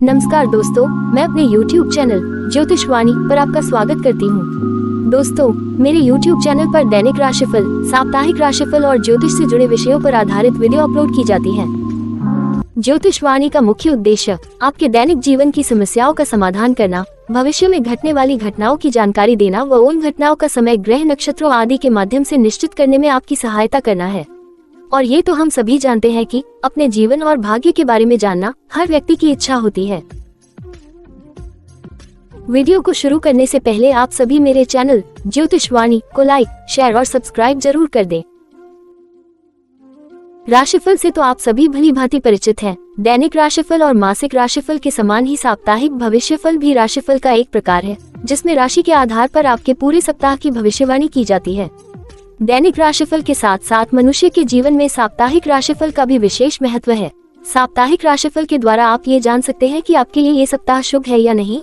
नमस्कार दोस्तों, मैं अपने YouTube चैनल ज्योतिषवाणी पर आपका स्वागत करती हूँ। दोस्तों, मेरे YouTube चैनल पर दैनिक राशिफल, साप्ताहिक राशिफल और ज्योतिष से जुड़े विषयों पर आधारित वीडियो अपलोड की जाती है। ज्योतिषवाणी का मुख्य उद्देश्य आपके दैनिक जीवन की समस्याओं का समाधान करना, भविष्य में घटने वाली घटनाओं की जानकारी देना व उन घटनाओं का समय, ग्रह, नक्षत्रों आदि के माध्यम से निश्चित करने में आपकी सहायता करना है। और ये तो हम सभी जानते हैं कि अपने जीवन और भाग्य के बारे में जानना हर व्यक्ति की इच्छा होती है। वीडियो को शुरू करने से पहले आप सभी मेरे चैनल ज्योतिषवाणी को लाइक, शेयर और सब्सक्राइब जरूर कर दें। राशिफल से तो आप सभी भली भांति परिचित हैं। दैनिक राशिफल और मासिक राशिफल के समान ही साप्ताहिक भविष्यफल भी राशिफल का एक प्रकार है, जिसमें राशि के आधार पर आपके पूरे सप्ताह की भविष्यवाणी की जाती है। दैनिक राशिफल के साथ साथ मनुष्य के जीवन में साप्ताहिक राशिफल का भी विशेष महत्व है। साप्ताहिक राशिफल के द्वारा आप ये जान सकते हैं कि आपके लिए ये सप्ताह शुभ है या नहीं।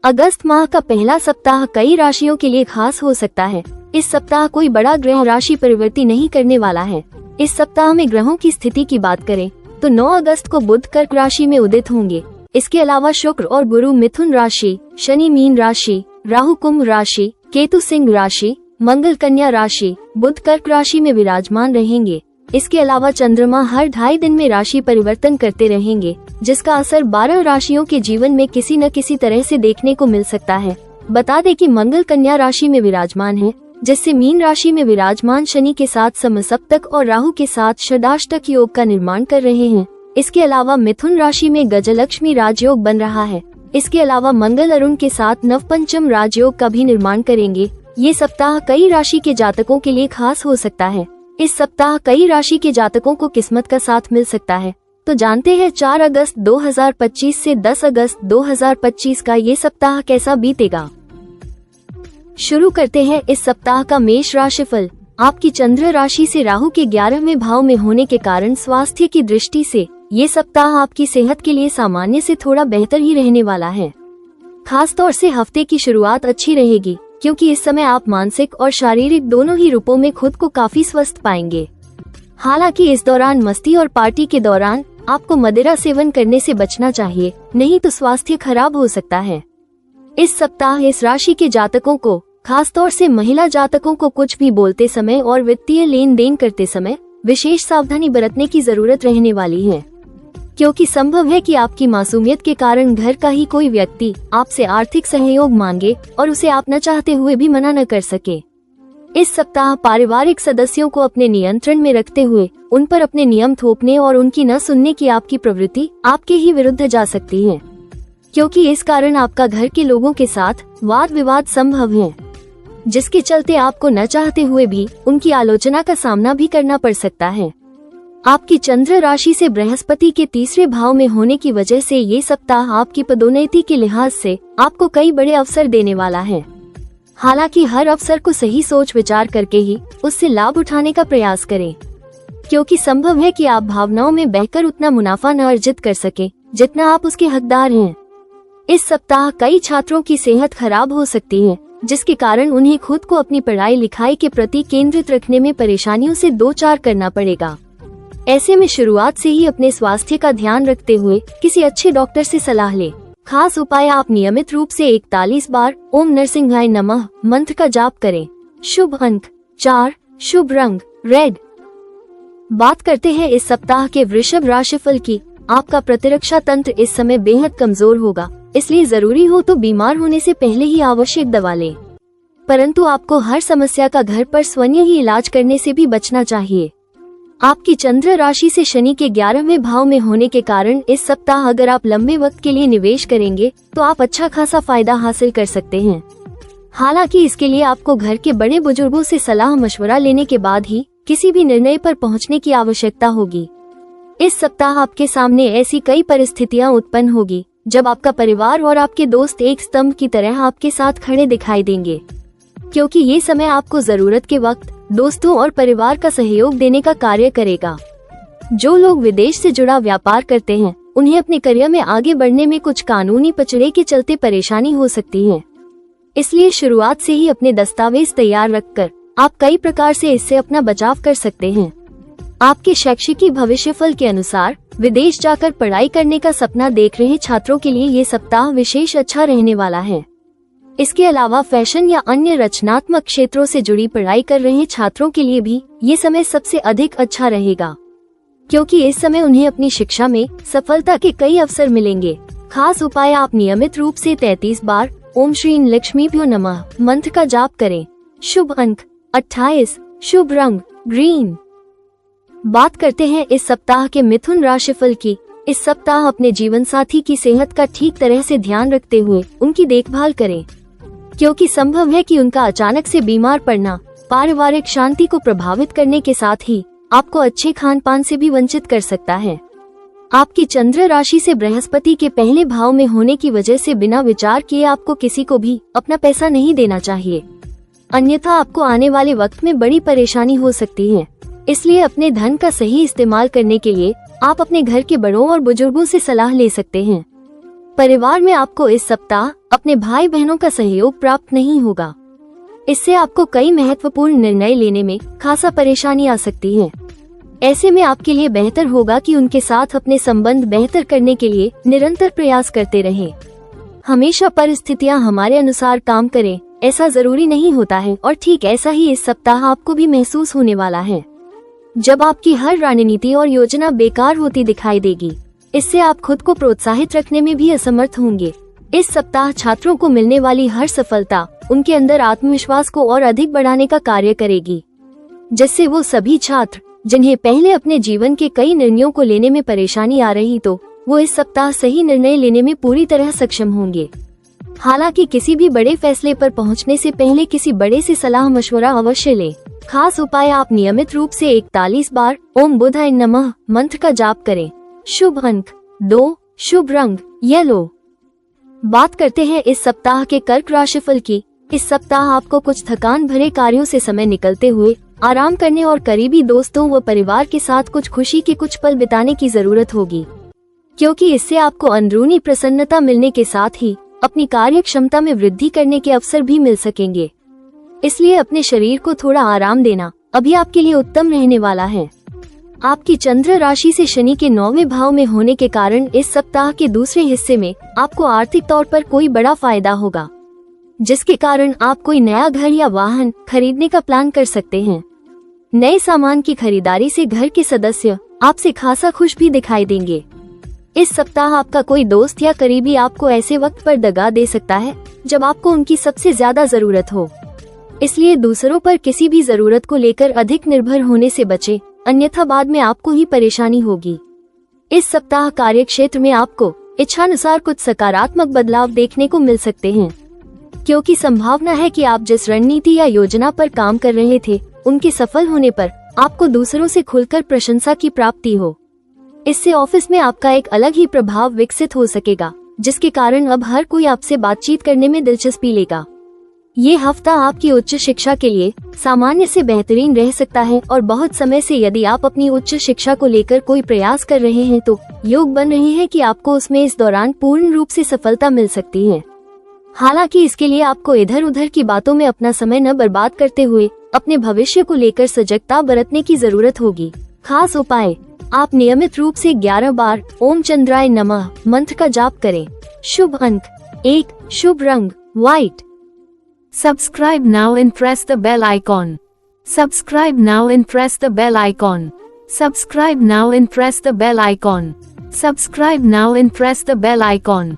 अगस्त माह का पहला सप्ताह कई राशियों के लिए खास हो सकता है। इस सप्ताह कोई बड़ा ग्रह राशि परिवर्तन नहीं करने वाला है। इस सप्ताह में ग्रहों की स्थिति की बात करें तो 9 अगस्त को बुध कर्क राशि में उदित होंगे। इसके अलावा शुक्र और गुरु मिथुन राशि, शनि मीन राशि, राहु कुंभ राशि, केतु सिंह राशि, मंगल कन्या राशि, बुध कर्क राशि में विराजमान रहेंगे। इसके अलावा चंद्रमा हर 2.5 दिन में राशि परिवर्तन करते रहेंगे, जिसका असर 12 राशियों के जीवन में किसी न किसी तरह से देखने को मिल सकता है। बता दें कि मंगल कन्या राशि में विराजमान है, जिससे मीन राशि में विराजमान शनि के साथ समसप्तक और राहु के साथ षडाष्टक योग का निर्माण कर रहे हैं। इसके अलावा मिथुन राशि में गजलक्ष्मी राजयोग बन रहा है। इसके अलावा मंगल अरुण के साथ नवपंचम राजयोग का भी निर्माण करेंगे। ये सप्ताह कई राशि के जातकों के लिए खास हो सकता है। इस सप्ताह कई राशि के जातकों को किस्मत का साथ मिल सकता है। तो जानते हैं 4 अगस्त 2025 से 10 अगस्त 2025 का ये सप्ताह कैसा बीतेगा। शुरू करते हैं इस सप्ताह का मेष राशिफल। आपकी चंद्र राशि से राहु के 11वें भाव में होने के कारण स्वास्थ्य की दृष्टि से ये सप्ताह आपकी सेहत के लिए सामान्य से थोड़ा बेहतर ही रहने वाला है। खास तौर से हफ्ते की शुरुआत अच्छी रहेगी, क्योंकि इस समय आप मानसिक और शारीरिक दोनों ही रूपों में खुद को काफी स्वस्थ पाएंगे। हालांकि इस दौरान मस्ती और पार्टी के दौरान आपको मदिरा सेवन करने से बचना चाहिए, नहीं तो स्वास्थ्य खराब हो सकता है। इस सप्ताह इस राशि के जातकों को, खास तौर से महिला जातकों को, कुछ भी बोलते समय और वित्तीय लेन देन करते समय विशेष सावधानी बरतने की जरूरत रहने वाली है, क्योंकि संभव है कि आपकी मासूमियत के कारण घर का ही कोई व्यक्ति आपसे आर्थिक सहयोग मांगे और उसे आप न चाहते हुए भी मना न कर सके। इस सप्ताह पारिवारिक सदस्यों को अपने नियंत्रण में रखते हुए उन पर अपने नियम थोपने और उनकी न सुनने की आपकी प्रवृत्ति आपके ही विरुद्ध जा सकती है, क्योंकि इस कारण आपका घर के लोगों के साथ वाद विवाद संभव है, जिसके चलते आपको न चाहते हुए भी उनकी आलोचना का सामना भी करना पड़ सकता है। आपकी चंद्र राशि से बृहस्पति के 3रे भाव में होने की वजह से ये सप्ताह आपकी पदोन्नति के लिहाज से आपको कई बड़े अवसर देने वाला है। हालांकि हर अवसर को सही सोच विचार करके ही उससे लाभ उठाने का प्रयास करें, क्योंकि संभव है कि आप भावनाओं में बहकर उतना मुनाफा न अर्जित कर सके जितना आप उसके हकदार हैं। इस सप्ताह कई छात्रों की सेहत खराब हो सकती है, जिसके कारण उन्हें खुद को अपनी पढ़ाई लिखाई के प्रति केंद्रित रखने में परेशानियों से 2-4 करना पड़ेगा। ऐसे में शुरुआत से ही अपने स्वास्थ्य का ध्यान रखते हुए किसी अच्छे डॉक्टर से सलाह लें। खास उपाय, आप नियमित रूप से 41 बार ओम नरसिंहाय नमः मंत्र का जाप करें। शुभ अंक 4, शुभ रंग रेड। बात करते हैं इस सप्ताह के वृषभ राशिफल की। आपका प्रतिरक्षा तंत्र इस समय बेहद कमजोर होगा, इसलिए जरूरी हो तो बीमार होने से पहले ही आवश्यक दवा लें। परंतु आपको हर समस्या का घर पर स्वयं ही इलाज करने से भी बचना चाहिए। आपकी चंद्र राशि से शनि के 11वें भाव में होने के कारण इस सप्ताह अगर आप लंबे वक्त के लिए निवेश करेंगे तो आप अच्छा खासा फायदा हासिल कर सकते हैं। हालांकि इसके लिए आपको घर के बड़े बुजुर्गों से सलाह मशवरा लेने के बाद ही किसी भी निर्णय पर पहुंचने की आवश्यकता होगी। इस सप्ताह आपके सामने ऐसी कई परिस्थितियां उत्पन्न होगी जब आपका परिवार और आपके दोस्त एक स्तंभ की तरह आपके साथ खड़े दिखाई देंगे, क्योंकि ये समय आपको जरूरत के वक्त दोस्तों और परिवार का सहयोग देने का कार्य करेगा। जो लोग विदेश से जुड़ा व्यापार करते हैं, उन्हें अपने करियर में आगे बढ़ने में कुछ कानूनी पचड़े के चलते परेशानी हो सकती है। इसलिए शुरुआत से ही अपने दस्तावेज तैयार रखकर आप कई प्रकार से इससे अपना बचाव कर सकते हैं। आपके शैक्षिक भविष्यफल के अनुसार विदेश जाकर पढ़ाई करने का सपना देख रहे छात्रों के लिए ये सप्ताह विशेष अच्छा रहने वाला है। इसके अलावा फैशन या अन्य रचनात्मक क्षेत्रों से जुड़ी पढ़ाई कर रहे छात्रों के लिए भी ये समय सबसे अधिक अच्छा रहेगा, क्योंकि इस समय उन्हें अपनी शिक्षा में सफलता के कई अवसर मिलेंगे। खास उपाय, आप नियमित रूप से 33 बार ओम श्री लक्ष्मीभ्यो नमः मंत्र का जाप करें। शुभ अंक 28, शुभ रंग ग्रीन। बात करते हैं इस सप्ताह के मिथुन राशिफल की। इस सप्ताह अपने जीवन साथी की सेहत का ठीक तरह से ध्यान रखते हुए उनकी देखभाल करें, क्योंकि संभव है कि उनका अचानक से बीमार पड़ना पारिवारिक शांति को प्रभावित करने के साथ ही आपको अच्छे खान पान से भी वंचित कर सकता है। आपकी चंद्र राशि से बृहस्पति के पहले भाव में होने की वजह से बिना विचार किए आपको किसी को भी अपना पैसा नहीं देना चाहिए, अन्यथा आपको आने वाले वक्त में बड़ी परेशानी हो सकती है। इसलिए अपने धन का सही इस्तेमाल करने के लिए आप अपने घर के बड़ों और बुजुर्गों से सलाह ले सकते हैं। परिवार में आपको इस सप्ताह अपने भाई बहनों का सहयोग प्राप्त नहीं होगा। इससे आपको कई महत्वपूर्ण निर्णय लेने में खासा परेशानी आ सकती है। ऐसे में आपके लिए बेहतर होगा कि उनके साथ अपने संबंध बेहतर करने के लिए निरंतर प्रयास करते रहें। हमेशा परिस्थितियां हमारे अनुसार काम करें ऐसा जरूरी नहीं होता है, और ठीक ऐसा ही इस सप्ताह आपको भी महसूस होने वाला है, जब आपकी हर रणनीति और योजना बेकार होती दिखाई देगी। इससे आप खुद को प्रोत्साहित रखने में भी असमर्थ होंगे। इस सप्ताह छात्रों को मिलने वाली हर सफलता उनके अंदर आत्मविश्वास को और अधिक बढ़ाने का कार्य करेगी, जिससे वो सभी छात्र जिन्हें पहले अपने जीवन के कई निर्णयों को लेने में परेशानी आ रही, तो वो इस सप्ताह सही निर्णय लेने में पूरी तरह सक्षम होंगे। हालांकि किसी भी बड़े फैसले पर पहुंचने से पहले किसी बड़े से सलाह मशवरा अवश्य लें। खास उपाय, आप नियमित रूप से 41 बार ओम बुधाय नमः मंत्र का जाप करें। शुभ अंक 2, शुभ रंग येलो। बात करते हैं इस सप्ताह के कर्क राशिफल की। इस सप्ताह आपको कुछ थकान भरे कार्यों से समय निकलते हुए आराम करने और करीबी दोस्तों व परिवार के साथ कुछ खुशी के कुछ पल बिताने की जरूरत होगी, क्योंकि इससे आपको अंदरूनी प्रसन्नता मिलने के साथ ही अपनी कार्य क्षमता में वृद्धि करने के अवसर भी मिल सकेंगे। इसलिए अपने शरीर को थोड़ा आराम देना अभी आपके लिए उत्तम रहने वाला है। आपकी चंद्र राशि से शनि के 9वें भाव में होने के कारण इस सप्ताह के दूसरे हिस्से में आपको आर्थिक तौर पर कोई बड़ा फायदा होगा, जिसके कारण आप कोई नया घर या वाहन खरीदने का प्लान कर सकते हैं। नए सामान की खरीदारी से घर के सदस्य आपसे खासा खुश भी दिखाई देंगे। इस सप्ताह आपका कोई दोस्त या करीबी आपको ऐसे वक्त पर दगा दे सकता है जब आपको उनकी सबसे ज्यादा जरूरत हो। इसलिए दूसरों पर किसी भी जरूरत को लेकर अधिक निर्भर होने से बचें, अन्यथा बाद में आपको ही परेशानी होगी। इस सप्ताह कार्य क्षेत्र में आपको इच्छानुसार कुछ सकारात्मक बदलाव देखने को मिल सकते हैं, क्योंकि संभावना है कि आप जिस रणनीति या योजना पर काम कर रहे थे उनके सफल होने पर आपको दूसरों से खुलकर प्रशंसा की प्राप्ति हो। इससे ऑफिस में आपका एक अलग ही प्रभाव विकसित हो सकेगा, जिसके कारण अब हर कोई आपसे बातचीत करने में दिलचस्पी लेगा। ये हफ्ता आपकी उच्च शिक्षा के लिए सामान्य से बेहतरीन रह सकता है, और बहुत समय से यदि आप अपनी उच्च शिक्षा को लेकर कोई प्रयास कर रहे हैं तो योग बन रहे हैं कि आपको उसमें इस दौरान पूर्ण रूप से सफलता मिल सकती है। हालांकि इसके लिए आपको इधर उधर की बातों में अपना समय न बर्बाद करते हुए अपने भविष्य को लेकर सजगता बरतने की जरूरत होगी। खास उपाय, आप नियमित रूप से 11 बार ओम चंद्राय नमः मंत्र का जाप करें। शुभ अंक 1, शुभ रंग white. Subscribe now and press the bell icon. Subscribe now and press the bell icon. Subscribe now and press the bell icon. Subscribe now and press the bell icon.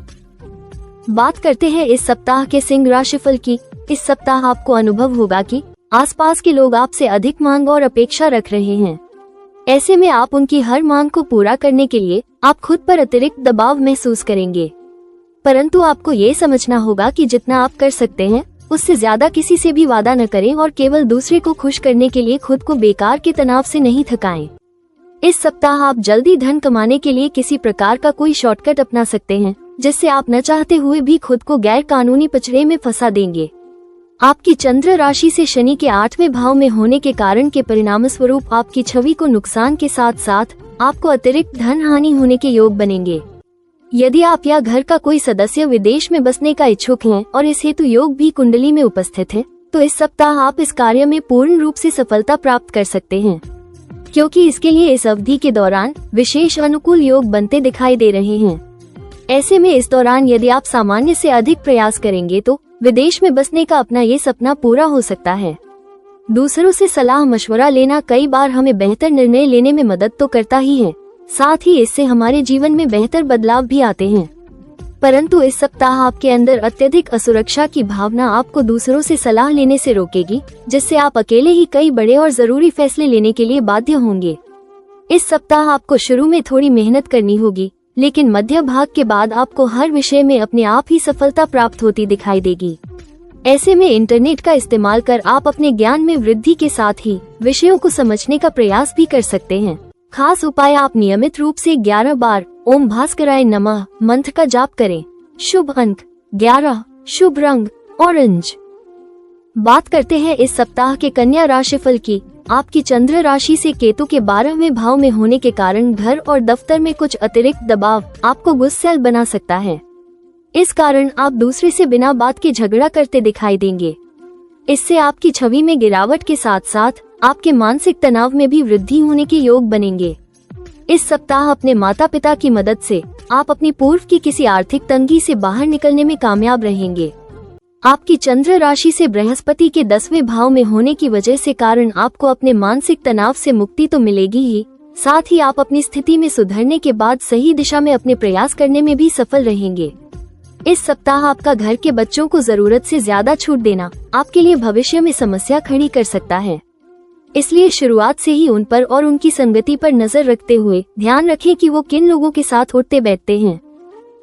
बात करते हैं इस सप्ताह के सिंह राशिफल की। इस सप्ताह आपको अनुभव होगा कि आसपास के लोग आपसे अधिक मांग और अपेक्षा रख रहे हैं। ऐसे में आप उनकी हर मांग को पूरा करने के लिए आप खुद पर अतिरिक्त दबाव महसूस करेंगे, परंतु आपको ये समझना होगा कि जितना आप कर सकते हैं उससे ज्यादा किसी से भी वादा न करें और केवल दूसरे को खुश करने के लिए खुद को बेकार के तनाव से नहीं थकाएं। इस सप्ताह आप जल्दी धन कमाने के लिए किसी प्रकार का कोई शॉर्टकट अपना सकते हैं, जिससे आप न चाहते हुए भी खुद को गैर कानूनी पचड़े में फंसा देंगे। आपकी चंद्र राशि से शनि के 8वें भाव में होने के कारण के परिणाम स्वरूप आपकी छवि को नुकसान के साथ साथ आपको अतिरिक्त धन हानि होने के योग बनेंगे। यदि आप या घर का कोई सदस्य विदेश में बसने का इच्छुक हैं और इस हेतु योग भी कुंडली में उपस्थित है, तो इस सप्ताह आप इस कार्य में पूर्ण रूप से सफलता प्राप्त कर सकते हैं, क्योंकि इसके लिए इस अवधि के दौरान विशेष अनुकूल योग बनते दिखाई दे रहे हैं। ऐसे में इस दौरान यदि आप सामान्य से अधिक प्रयास करेंगे तो विदेश में बसने का अपना ये सपना पूरा हो सकता है। दूसरों से सलाह मशवरा लेना कई बार हमें बेहतर निर्णय लेने में मदद तो करता ही है, साथ ही इससे हमारे जीवन में बेहतर बदलाव भी आते हैं। परंतु इस सप्ताह आपके अंदर अत्यधिक असुरक्षा की भावना आपको दूसरों से सलाह लेने से रोकेगी, जिससे आप अकेले ही कई बड़े और जरूरी फैसले लेने के लिए बाध्य होंगे। इस सप्ताह आपको शुरू में थोड़ी मेहनत करनी होगी, लेकिन मध्य भाग के बाद आपको हर विषय में अपने आप ही सफलता प्राप्त होती दिखाई देगी। ऐसे में इंटरनेट का इस्तेमाल कर आप अपने ज्ञान में वृद्धि के साथ ही विषयों को समझने का प्रयास भी कर सकते हैं। खास उपाय, आप नियमित रूप से 11 बार ओम भास्कराय नमः मंत्र का जाप करें। शुभ अंक 11, शुभ रंग ऑरेंज। बात करते हैं इस सप्ताह के कन्या राशिफल की। आपकी चंद्र राशि से केतु के 12वें भाव में होने के कारण घर और दफ्तर में कुछ अतिरिक्त दबाव आपको गुस्सैल बना सकता है। इस कारण आप दूसरे से बिना बात के झगड़ा करते दिखाई देंगे। इससे आपकी छवि में गिरावट के साथ साथ आपके मानसिक तनाव में भी वृद्धि होने के योग बनेंगे। इस सप्ताह अपने माता पिता की मदद से आप अपनी पूर्व की किसी आर्थिक तंगी से बाहर निकलने में कामयाब रहेंगे। आपकी चंद्र राशि से बृहस्पति के 10वें भाव में होने की वजह से कारण आपको अपने मानसिक तनाव से मुक्ति तो मिलेगी ही, साथ ही आप अपनी स्थिति में सुधरने के बाद सही दिशा में अपने प्रयास करने में भी सफल रहेंगे। इस सप्ताह आपका घर के बच्चों को जरूरत से ज्यादा छूट देना आपके लिए भविष्य में समस्या खड़ी कर सकता है। इसलिए शुरुआत से ही उन पर और उनकी संगति पर नजर रखते हुए ध्यान रखें कि वो किन लोगों के साथ उठते बैठते हैं।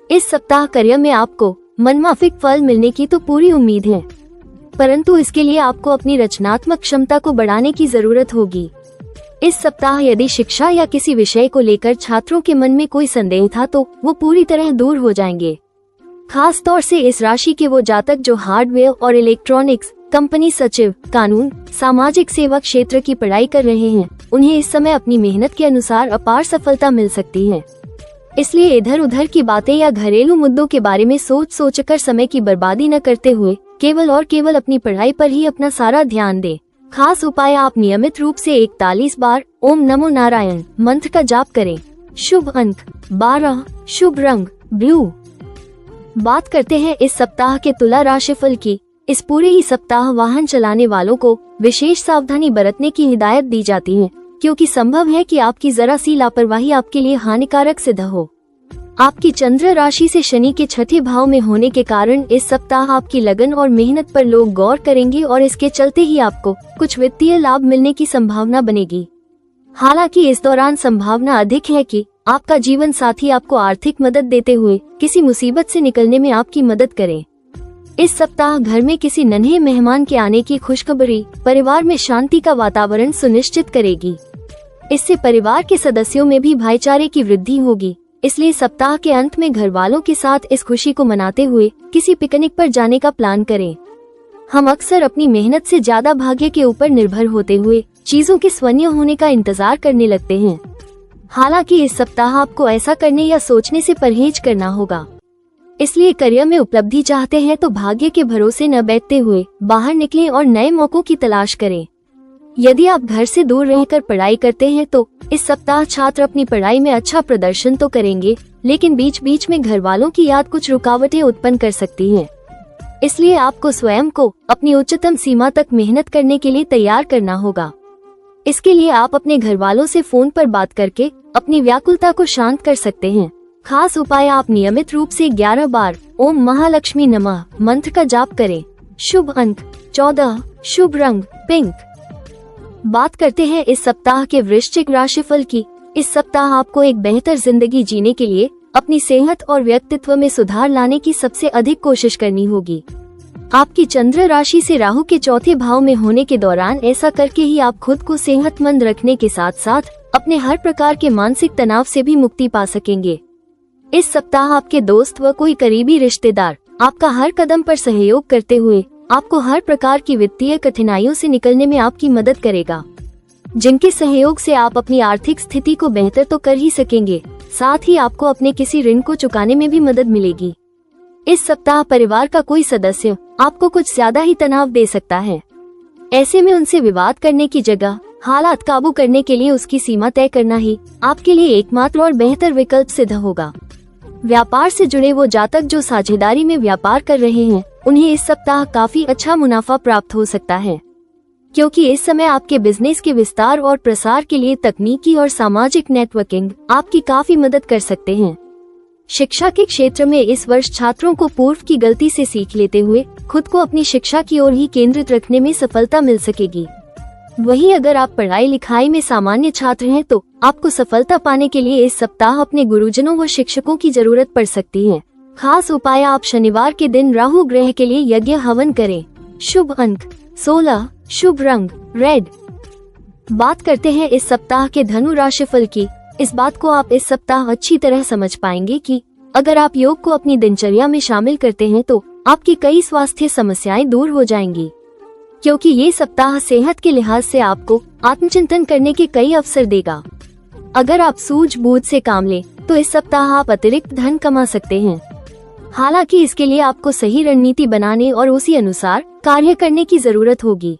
इस सप्ताह करियर में आपको मनमाफिक फल मिलने की तो पूरी उम्मीद है, परंतु इसके लिए आपको अपनी रचनात्मक क्षमता को बढ़ाने की जरूरत होगी। इस सप्ताह यदि शिक्षा या किसी विषय को लेकर छात्रों के मन में कोई संदेह था तो वो पूरी तरह दूर हो जाएंगे। खास तौर से इस राशि के वो जातक जो हार्डवेयर और इलेक्ट्रॉनिक्स, कंपनी सचिव, कानून, सामाजिक सेवा क्षेत्र की पढ़ाई कर रहे हैं, उन्हें इस समय अपनी मेहनत के अनुसार अपार सफलता मिल सकती है। इसलिए इधर उधर की बातें या घरेलू मुद्दों के बारे में सोचकर समय की बर्बादी न करते हुए केवल और केवल अपनी पढ़ाई पर ही अपना सारा ध्यान दें। खास उपाय, आप नियमित रूप से 41 बार ओम नमो नारायण मंत्र का जाप करें। शुभ अंक 12, शुभ रंग ब्लू। बात करते हैं इस सप्ताह के तुला राशिफल की। इस पूरे ही सप्ताह वाहन चलाने वालों को विशेष सावधानी बरतने की हिदायत दी जाती है, क्योंकि संभव है कि आपकी जरा सी लापरवाही आपके लिए हानिकारक सिद्ध हो। आपकी चंद्र राशि से शनि के 6ठे भाव में होने के कारण इस सप्ताह आपकी लगन और मेहनत पर लोग गौर करेंगे और इसके चलते ही आपको कुछ वित्तीय लाभ मिलने की संभावना बनेगी। हालांकि इस दौरान संभावना अधिक है कि आपका जीवन साथी आपको आर्थिक मदद देते हुए किसी मुसीबत से निकलने में आपकी मदद करे। इस सप्ताह घर में किसी नन्हे मेहमान के आने की खुशखबरी परिवार में शांति का वातावरण सुनिश्चित करेगी। इससे परिवार के सदस्यों में भी भाईचारे की वृद्धि होगी। इसलिए सप्ताह के अंत में घर वालों के साथ इस खुशी को मनाते हुए किसी पिकनिक पर जाने का प्लान करें। हम अक्सर अपनी मेहनत से ज्यादा भाग्य के ऊपर निर्भर होते हुए चीजों के स्वनीय होने का इंतजार करने लगते हैं। हालांकि इस सप्ताह आपको ऐसा करने या सोचने से परहेज करना होगा। इसलिए करियर में उपलब्धि चाहते हैं तो भाग्य के भरोसे न बैठते हुए बाहर निकलें और नए मौकों की तलाश करें। यदि आप घर से दूर रहकर पढ़ाई करते हैं तो इस सप्ताह छात्र अपनी पढ़ाई में अच्छा प्रदर्शन तो करेंगे, लेकिन बीच बीच में घर वालों की याद कुछ रुकावटें उत्पन्न कर सकती है। इसलिए आपको स्वयं को अपनी उच्चतम सीमा तक मेहनत करने के लिए तैयार करना होगा। इसके लिए आप अपने घर वालों से फोन पर बात करके अपनी व्याकुलता को शांत कर सकते हैं। खास उपाय, आप नियमित रूप से 11 बार ओम महालक्ष्मी नमः मंत्र का जाप करें। शुभ अंक 14, शुभ रंग पिंक। बात करते हैं इस सप्ताह के वृश्चिक राशिफल की। इस सप्ताह आपको एक बेहतर जिंदगी जीने के लिए अपनी सेहत और व्यक्तित्व में सुधार लाने की सबसे अधिक कोशिश करनी होगी। आपकी चंद्र राशि से राहु के 4थे भाव में होने के दौरान ऐसा करके ही आप खुद को सेहतमंद रखने के साथ साथ अपने हर प्रकार के मानसिक तनाव से भी मुक्ति पा सकेंगे। इस सप्ताह आपके दोस्त व कोई करीबी रिश्तेदार आपका हर कदम पर सहयोग करते हुए आपको हर प्रकार की वित्तीय कठिनाइयों से निकलने में आपकी मदद करेगा, जिनके सहयोग से आप अपनी आर्थिक स्थिति को बेहतर तो कर ही सकेंगे, साथ ही आपको अपने किसी ऋण को चुकाने में भी मदद मिलेगी। इस सप्ताह परिवार का कोई सदस्य आपको कुछ ज्यादा ही तनाव दे सकता है। ऐसे में उनसे विवाद करने की जगह हालात काबू करने के लिए उसकी सीमा तय करना ही आपके लिए एकमात्र और बेहतर विकल्प सिद्ध होगा। व्यापार से जुड़े वो जातक जो साझेदारी में व्यापार कर रहे हैं, उन्हें इस सप्ताह काफी अच्छा मुनाफा प्राप्त हो सकता है, क्योंकि इस समय आपके बिजनेस के विस्तार और प्रसार के लिए तकनीकी और सामाजिक नेटवर्किंग आपकी काफी मदद कर सकते हैं। शिक्षा के क्षेत्र में इस वर्ष छात्रों को पूर्व की गलती से सीख लेते हुए खुद को अपनी शिक्षा की ओर ही केंद्रित रखने में सफलता मिल सकेगी। वहीं अगर आप पढ़ाई लिखाई में सामान्य छात्र हैं तो आपको सफलता पाने के लिए इस सप्ताह अपने गुरुजनों व शिक्षकों की जरूरत पड़ सकती है। खास उपाय, आप शनिवार के दिन राहु ग्रह के लिए यज्ञ हवन करें। शुभ अंक 16, शुभ रंग रेड। बात करते हैं इस सप्ताह के धनु राशिफल की। इस बात को आप इस सप्ताह अच्छी तरह समझ पाएंगे कि अगर आप योग को अपनी दिनचर्या में शामिल करते हैं तो आपकी कई स्वास्थ्य समस्याएं दूर हो जाएंगी, क्योंकि ये सप्ताह सेहत के लिहाज से आपको आत्मचिंतन करने के कई अवसर देगा। अगर आप सूझबूझ से काम लें तो इस सप्ताह आप अतिरिक्त धन कमा सकते हैं। हालांकि इसके लिए आपको सही रणनीति बनाने और उसी अनुसार कार्य करने की जरूरत होगी।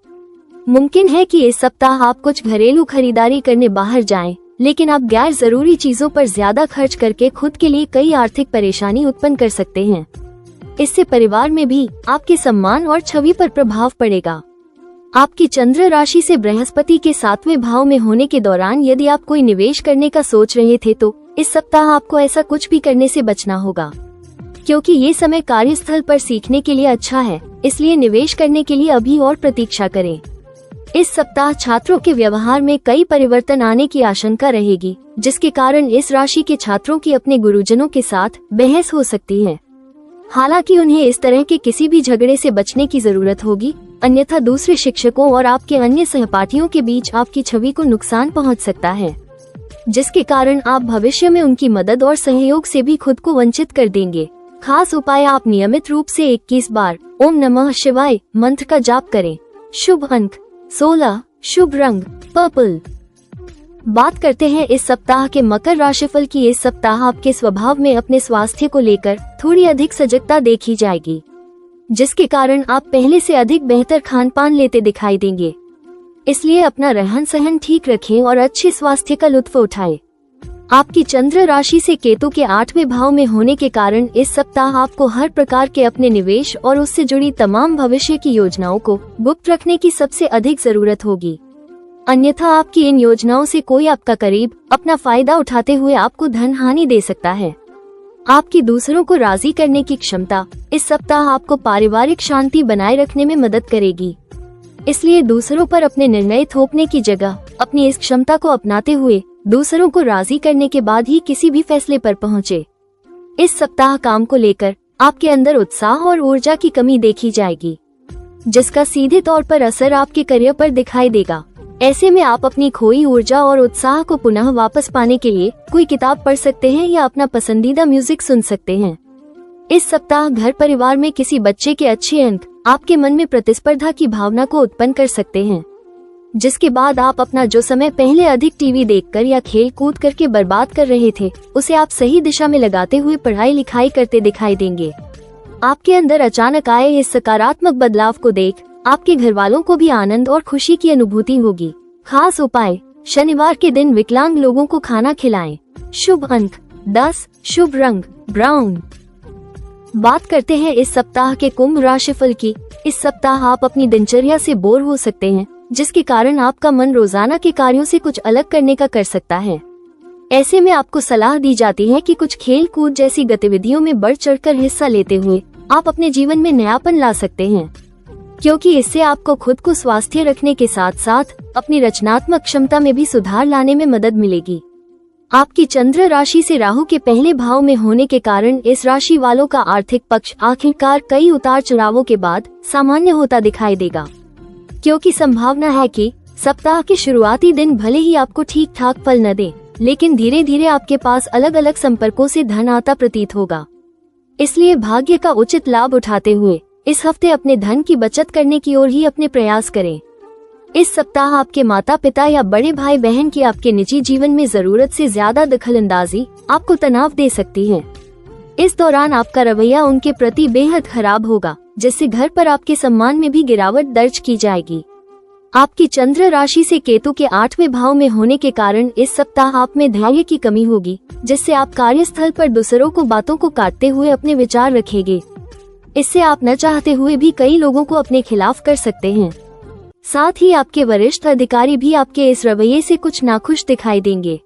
मुमकिन है कि इस सप्ताह आप कुछ घरेलू खरीदारी करने बाहर जाएं, लेकिन आप गैर जरूरी चीजों पर ज्यादा खर्च करके खुद के लिए कई आर्थिक परेशानी उत्पन्न कर सकते हैं। इससे परिवार में भी आपके सम्मान और छवि पर प्रभाव पड़ेगा। आपकी चंद्र राशि से बृहस्पति के 7वें भाव में होने के दौरान यदि आप कोई निवेश करने का सोच रहे थे तो इस सप्ताह आपको ऐसा कुछ भी करने से बचना होगा, क्योंकि ये समय कार्यस्थल पर सीखने के लिए अच्छा है। इसलिए निवेश करने के लिए अभी और प्रतीक्षा करें। इस सप्ताह छात्रों के व्यवहार में कई परिवर्तन आने की आशंका रहेगी, जिसके कारण इस राशि के छात्रों की अपने गुरुजनों के साथ बहस हो सकती है। हालांकि उन्हें इस तरह के किसी भी झगड़े से बचने की जरूरत होगी, अन्यथा दूसरे शिक्षकों और आपके अन्य सहपाठियों के बीच आपकी छवि को नुकसान पहुंच सकता है, जिसके कारण आप भविष्य में उनकी मदद और सहयोग से भी खुद को वंचित कर देंगे। खास उपाय, आप नियमित रूप से 21 बार ओम नमः शिवाय मंत्र का जाप करें। शुभ अंक 16, शुभ रंग पर्पल। बात करते हैं इस सप्ताह के मकर राशिफल की। इस सप्ताह आपके स्वभाव में अपने स्वास्थ्य को लेकर थोड़ी अधिक सजगता देखी जाएगी, जिसके कारण आप पहले से अधिक बेहतर खान पान लेते दिखाई देंगे। इसलिए अपना रहन सहन ठीक रखें और अच्छे स्वास्थ्य का लुत्फ उठाएं। आपकी चंद्र राशि से केतु के 8वें भाव में होने के कारण इस सप्ताह आपको हर प्रकार के अपने निवेश और उससे जुड़ी तमाम भविष्य की योजनाओं को गुप्त रखने की सबसे अधिक जरूरत होगी, अन्यथा आपकी इन योजनाओं से कोई आपका करीब अपना फायदा उठाते हुए आपको धन हानि दे सकता है। आपकी दूसरों को राजी करने की क्षमता इस सप्ताह आपको पारिवारिक शांति बनाए रखने में मदद करेगी। इसलिए दूसरों पर अपने निर्णय थोपने की जगह अपनी इस क्षमता को अपनाते हुए दूसरों को राजी करने के बाद ही किसी भी फैसले पर पहुंचे। इस सप्ताह काम को लेकर आपके अंदर उत्साह और ऊर्जा की कमी देखी जाएगी, जिसका सीधे तौर पर असर आपके करियर पर दिखाई देगा। ऐसे में आप अपनी खोई ऊर्जा और उत्साह को पुनः वापस पाने के लिए कोई किताब पढ़ सकते हैं या अपना पसंदीदा म्यूजिक सुन सकते हैं। इस सप्ताह घर परिवार में किसी बच्चे के अच्छे अंक आपके मन में प्रतिस्पर्धा की भावना को उत्पन्न कर सकते हैं, जिसके बाद आप अपना जो समय पहले अधिक टीवी देखकर या खेल कूद करके बर्बाद कर रहे थे, उसे आप सही दिशा में लगाते हुए पढ़ाई लिखाई करते दिखाई देंगे। आपके अंदर अचानक आए इस सकारात्मक बदलाव को देख आपके घर वालों को भी आनंद और खुशी की अनुभूति होगी। खास उपाय, शनिवार के दिन विकलांग लोगों को खाना खिलाएं। शुभ अंक 10, शुभ रंग ब्राउन। बात करते हैं इस सप्ताह के कुंभ राशिफल की। इस सप्ताह आप अपनी दिनचर्या से बोर हो सकते हैं, जिसके कारण आपका मन रोजाना के कार्यों से कुछ अलग करने का कर सकता है। ऐसे में आपको सलाह दी जाती है कि कुछ खेल कूद जैसी गतिविधियों में बढ़ चढ़कर हिस्सा लेते हुए आप अपने जीवन में नयापन ला सकते हैं, क्योंकि इससे आपको खुद को स्वास्थ्य रखने के साथ साथ अपनी रचनात्मक क्षमता में भी सुधार लाने में मदद मिलेगी। आपकी चंद्र राशि से राहु के पहले भाव में होने के कारण इस राशि वालों का आर्थिक पक्ष आखिरकार कई उतार चढ़ावों के बाद सामान्य होता दिखाई देगा, क्योंकि संभावना है कि सप्ताह के शुरुआती दिन भले ही आपको ठीक ठाक फल न दे, लेकिन धीरे धीरे आपके पास अलग अलग संपर्कों से धन आता प्रतीत होगा। इसलिए भाग्य का उचित लाभ उठाते हुए इस हफ्ते अपने धन की बचत करने की ओर ही अपने प्रयास करें। इस सप्ताह आपके माता पिता या बड़े भाई बहन की आपके निजी जीवन में जरूरत से ज्यादा दखलंदाजी आपको तनाव दे सकती है। इस दौरान आपका रवैया उनके प्रति बेहद खराब होगा, जिससे घर पर आपके सम्मान में भी गिरावट दर्ज की जाएगी। आपकी चंद्र राशि से केतु के 8वें भाव में होने के कारण इस सप्ताह आप में धैर्य की कमी होगी, जिससे आप कार्यस्थल पर दूसरों को बातों को काटते हुए अपने विचार रखेंगे। इससे आप न चाहते हुए भी कई लोगों को अपने खिलाफ कर सकते हैं। साथ ही आपके वरिष्ठ अधिकारी भी आपके इस रवैये से कुछ नाखुश दिखाई देंगे।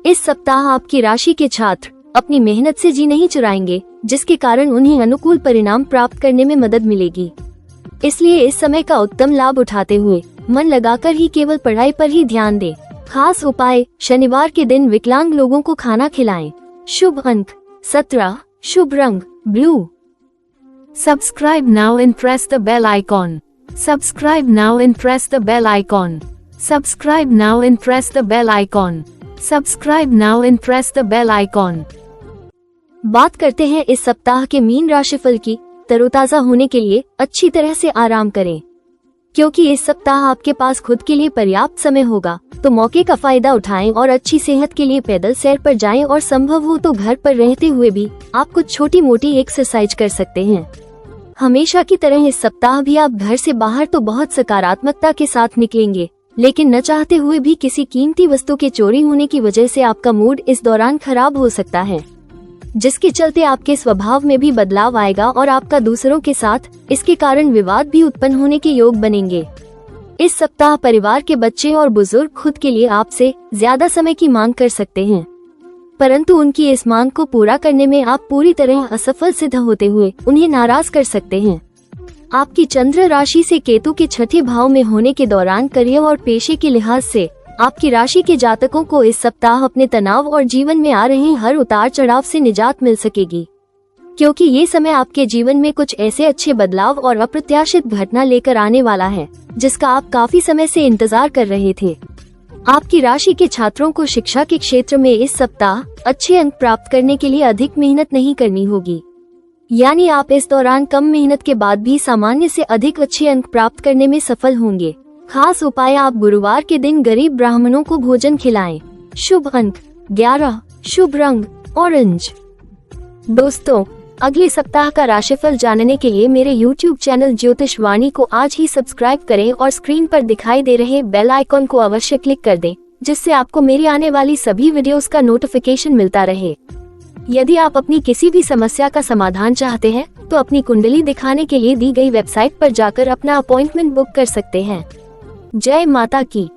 इस सप्ताह आपकी राशि के छात्र अपनी मेहनत से जी नहीं चुराएंगे, जिसके कारण उन्हें अनुकूल परिणाम प्राप्त करने में मदद मिलेगी। इसलिए इस समय का उत्तम लाभ उठाते हुए मन लगाकर ही केवल पढ़ाई पर ही ध्यान दें। खास उपाय, शनिवार के दिन विकलांग लोगों को खाना खिलाएं। शुभ अंक 17, शुभ रंग blue. Subscribe now and press the bell icon. Subscribe now and press the bell icon. Subscribe now and press the bell icon. Subscribe now and press the bell icon. बात करते हैं इस सप्ताह के मीन राशिफल की। तरोताजा होने के लिए अच्छी तरह से आराम करें, क्योंकि इस सप्ताह आपके पास खुद के लिए पर्याप्त समय होगा। तो मौके का फायदा उठाएं और अच्छी सेहत के लिए पैदल सैर पर जाएं और संभव हो तो घर पर रहते हुए भी आप कुछ छोटी मोटी एक्सरसाइज कर सकते हैं। हमेशा की तरह इस सप्ताह भी आप घर से बाहर तो बहुत सकारात्मकता के साथ निकलेंगे, लेकिन न चाहते हुए भी किसी कीमती वस्तु के चोरी होने की वजह से आपका मूड इस दौरान खराब हो सकता है, जिसके चलते आपके स्वभाव में भी बदलाव आएगा और आपका दूसरों के साथ इसके कारण विवाद भी उत्पन्न होने के योग बनेंगे। इस सप्ताह परिवार के बच्चे और बुजुर्ग खुद के लिए आपसे ज्यादा समय की मांग कर सकते हैं, परंतु उनकी इस मांग को पूरा करने में आप पूरी तरह असफल सिद्ध होते हुए उन्हें नाराज कर सकते हैं। आपकी चंद्र राशि से केतु के 6ठे भाव में होने के दौरान करियर और पेशे के लिहाज से आपकी राशि के जातकों को इस सप्ताह अपने तनाव और जीवन में आ रहे हर उतार चढ़ाव से निजात मिल सकेगी, क्योंकि ये समय आपके जीवन में कुछ ऐसे अच्छे बदलाव और अप्रत्याशित घटना लेकर आने वाला है जिसका आप काफी समय से इंतजार कर रहे थे। आपकी राशि के छात्रों को शिक्षा के क्षेत्र में इस सप्ताह अच्छे अंक प्राप्त करने के लिए अधिक मेहनत नहीं करनी होगी, यानी आप इस दौरान कम मेहनत के बाद भी सामान्य से अधिक अच्छे अंक प्राप्त करने में सफल होंगे। खास उपाय, आप गुरुवार के दिन गरीब ब्राह्मणों को भोजन खिलाएं। शुभ अंक 11, शुभ रंग ऑरेंज। दोस्तों, अगले सप्ताह का राशिफल जानने के लिए मेरे YouTube चैनल ज्योतिष वाणी को आज ही सब्सक्राइब करें और स्क्रीन पर दिखाई दे रहे बेल आइकॉन को अवश्य क्लिक कर दें, जिससे आपको मेरी आने वाली सभी वीडियोस का नोटिफिकेशन मिलता रहे। यदि आप अपनी किसी भी समस्या का समाधान चाहते हैं तो अपनी कुंडली दिखाने के लिए दी गई वेबसाइट पर जाकर अपना अपॉइंटमेंट बुक कर सकते हैं। जय माता की।